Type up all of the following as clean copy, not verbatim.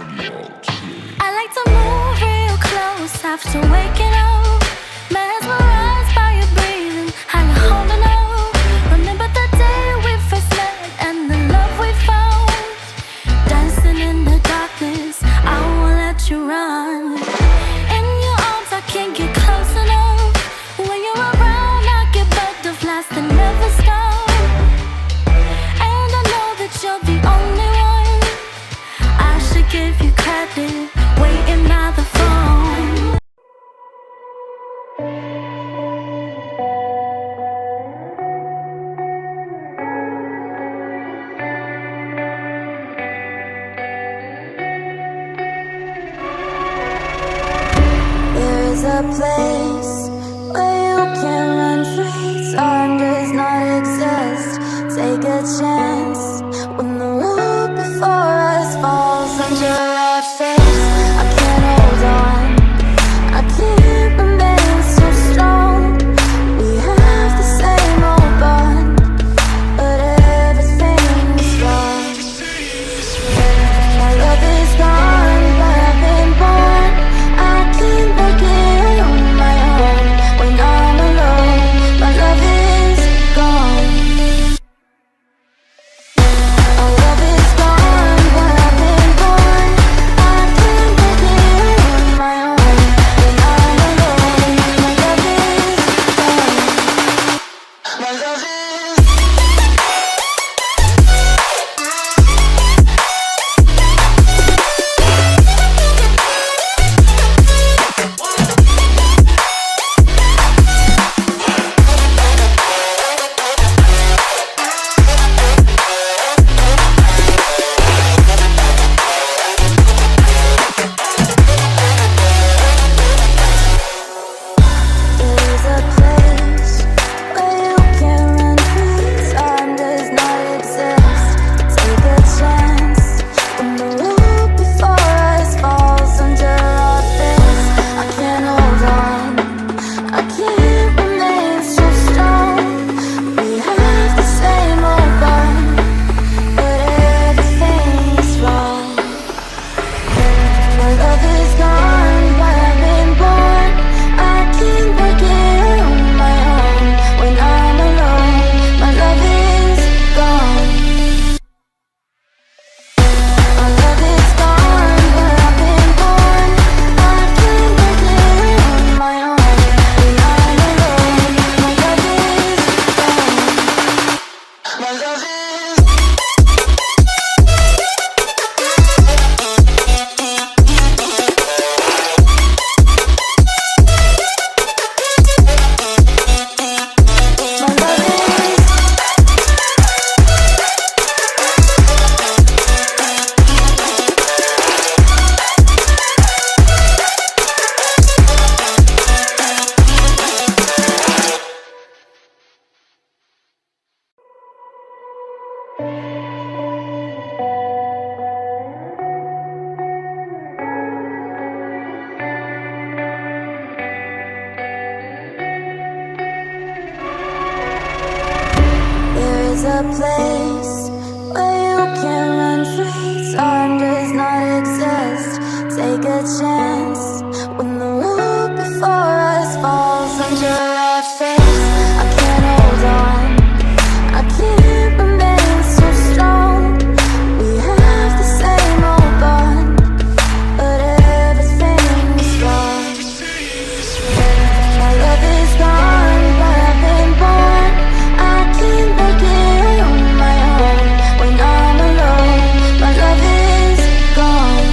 I like to move real close after waking up, mesmerized by your breathing, how you're holding up. Remember the day we first met and the love we found, dancing in the darkness, I won't let you run. In your arms I can't get close enough, when you're around I get butterflies that never stop. And I know that you're the only one, I should give you credit, waiting by the phone. There is a place where you can run free, time does not exist. Take a chance when the road before us falls under our face. I can't hold on, I can't remain so strong. We have the same old bond, but everything's wrong. My love is gone, but I've been born. I can't begin on my own when I'm alone. My love is gone. Our love is gone, but I've been born. I can't begin on my own when I'm alone. My love is gone. My love is. There is a place where you can run free, time does not exist. Take a chance when the road before us falls under our face. I can't hold on, I can't remain so strong. We have the same old bond, but everything's wrong. My love is gone, but I've been born. I can't begin on my own when I'm alone. My love is gone. My love is gone, but I've been born. I can't begin on my own when I'm alone. My love is gone. My love is. There is a place where you can run free, time does not exist. Take a chance when the road before us falls under our face. I can't hold on, I can't remain so strong. We have the same old bond, but everything's wrong. My love is gone, but I've been born. I can't begin on my own when I'm alone. My love is gone.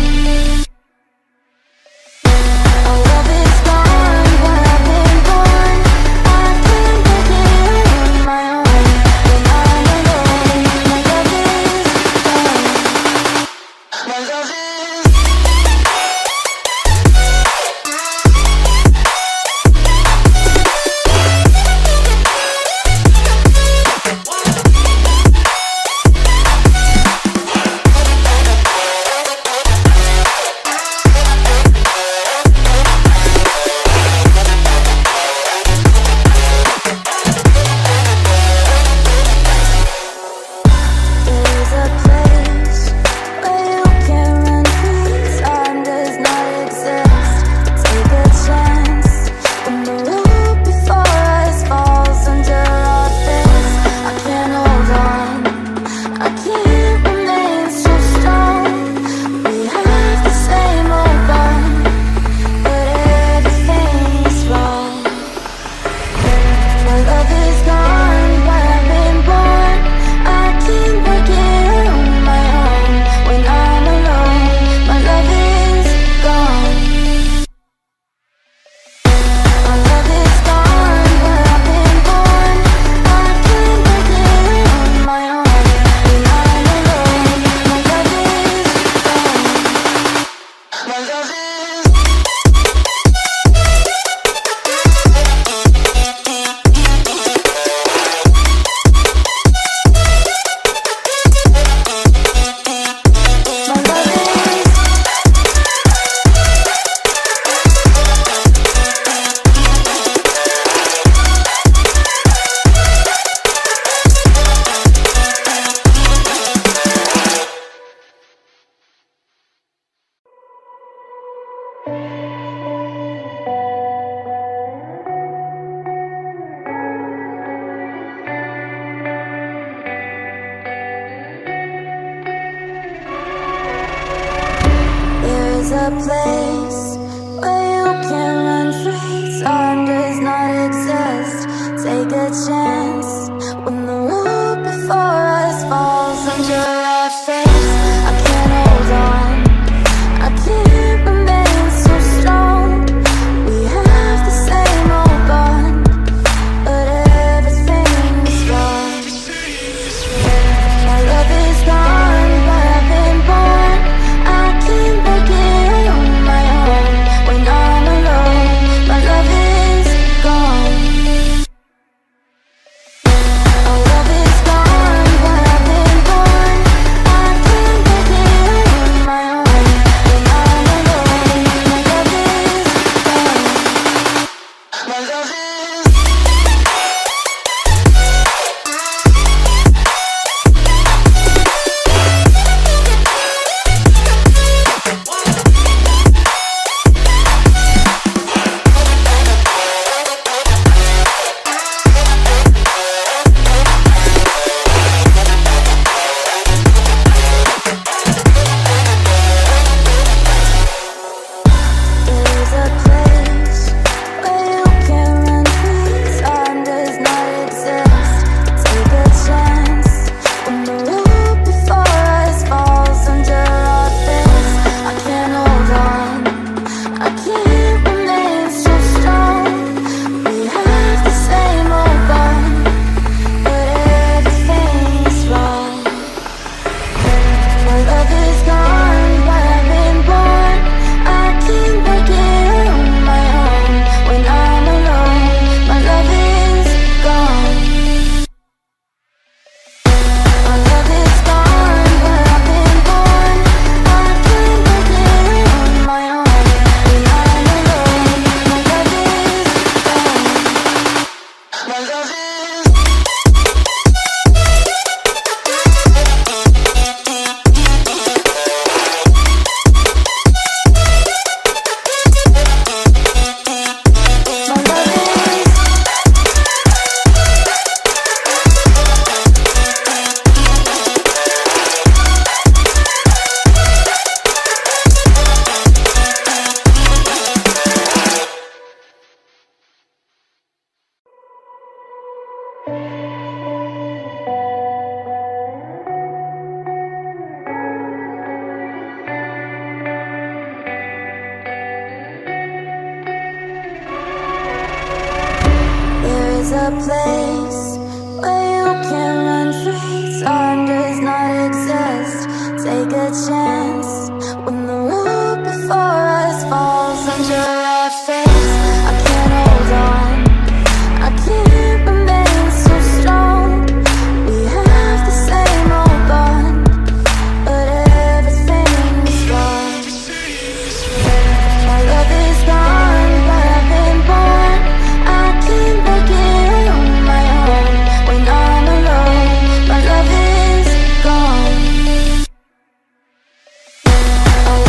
is a place where you can run free. Time does not exist. Take a chance when the road before us falls under our face. I can't hold on, I can't remain so strong. We have the same old bond, but everything is wrong. My love is gone, but I've been born. I can't break it on my own. When I'm alone, my love is gone. Our love is gone, but I've been born. I can't break it on my own. When I'm alone, my love is gone. My love is There's a place where you can run free. Time does not exist. Take a chance when the road before us falls under our face. I can't hold on, I can't remain so strong. We have the same old bond, but everything's wrong. My love is gone, but I've been born. I can't break it on my own. When I'm alone, my love is gone. My love is gone, but I've been born. I can't break it on my own. When I'm alone, my love is gone. My love is There is a place where you can run free. Time does not exist. Take a chance when the road before us falls under our face. I can't hold on, I can't remain so strong. We have the same old bond, but everything is wrong. My love is gone, but I've been born. I can't break it on my own. When I'm alone, my love is gone. Our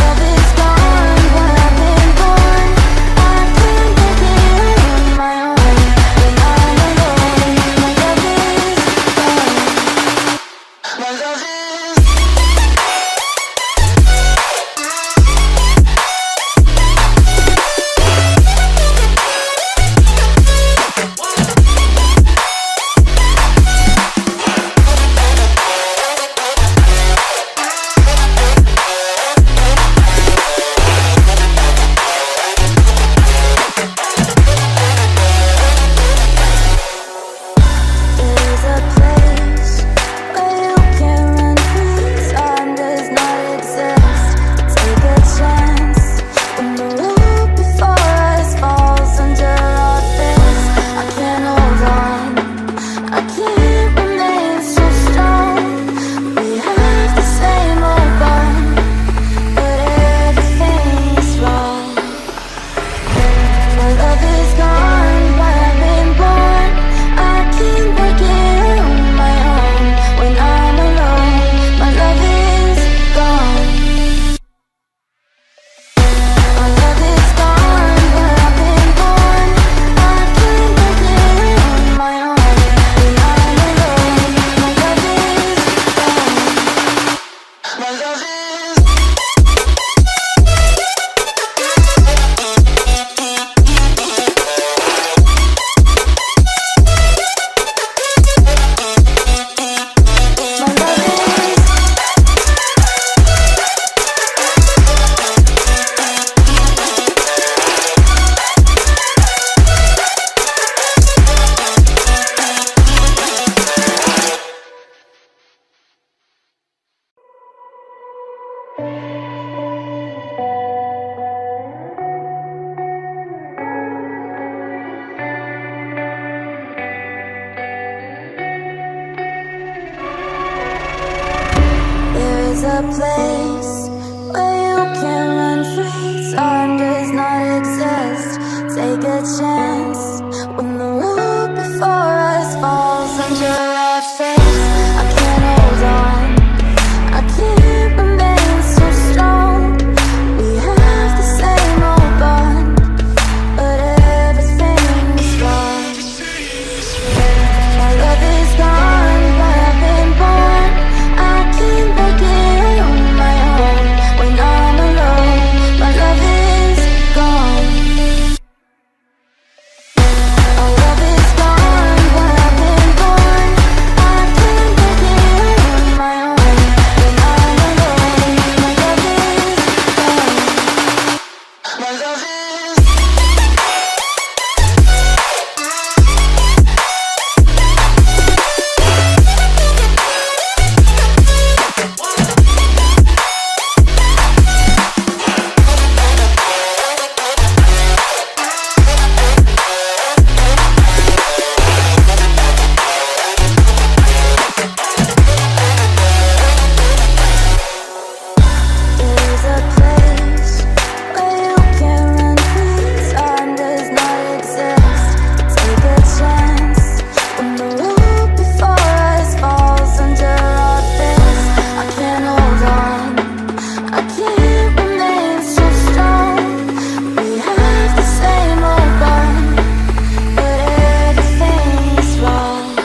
A place where you can run free. Time does not exist. Take a chance when the world before us falls under our face. I can't hold on, I can't remain so strong. We have the same old bond, but everything is wrong. My love is gone, but I've been born. I can't break it on my own. When I'm alone, my love is gone. Our love is gone, but I've been born. I can't break it on my own. When I'm alone, my love is gone. My love is There's a place where you can run free. Time does not exist. Take a chance when the world before us falls under our face. I can't hold on, I can't remain so strong. We have the same old bond, but everything's wrong.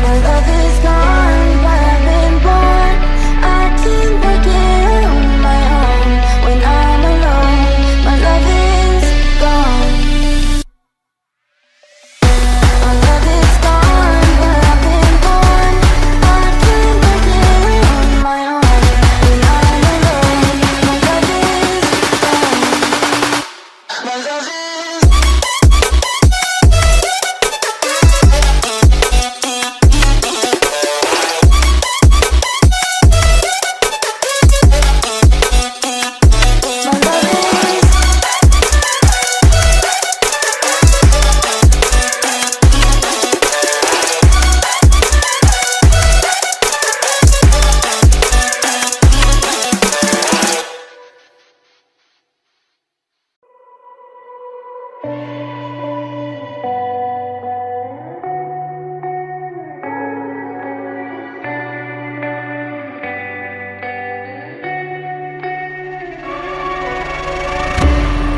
My love is gone, but I've been born. I can't break it on my own. When I'm alone, my love is gone. My love is gone, but I've been born. I can't break it on my own. When I'm alone, my love is gone. My love is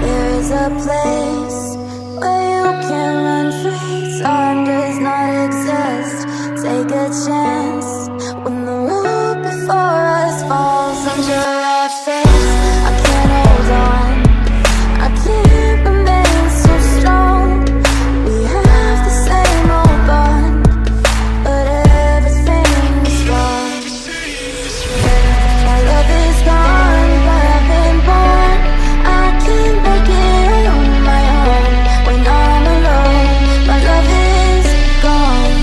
There is a place where you can run free. Time does not exist. Take a chance when the world before us falls under our face. I can't hold on, I can't remain so strong. We have the same old bond, but everything is wrong. My love is gone, but I've been born. I can't break it on my own. When I'm alone, my love is gone.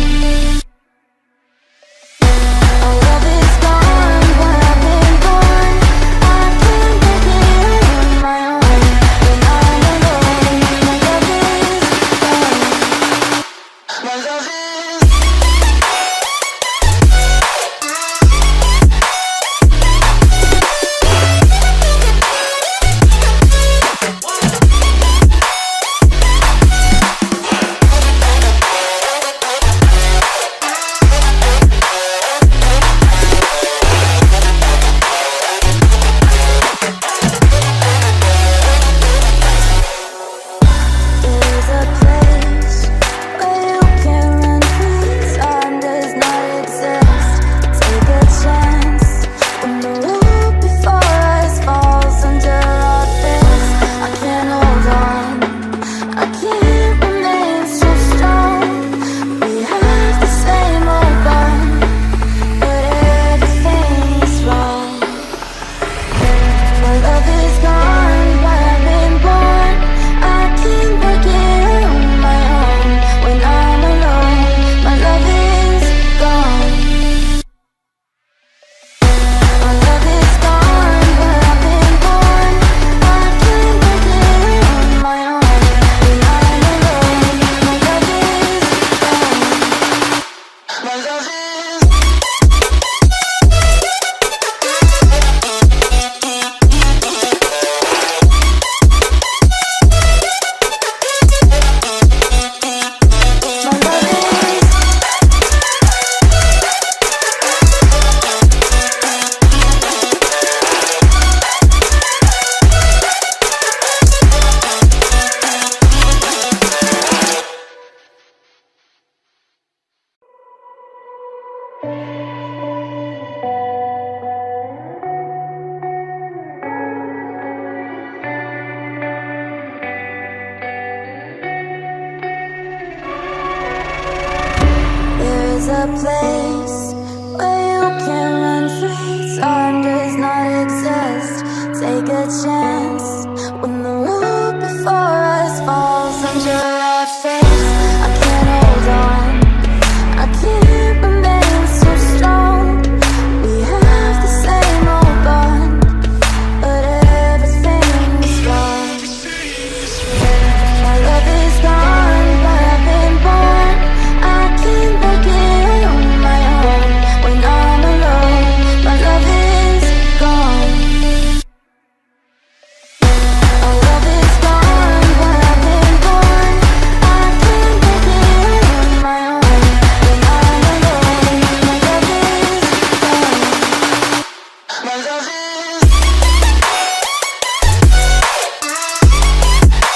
place where you can run free. Time does not exist. Take a chance.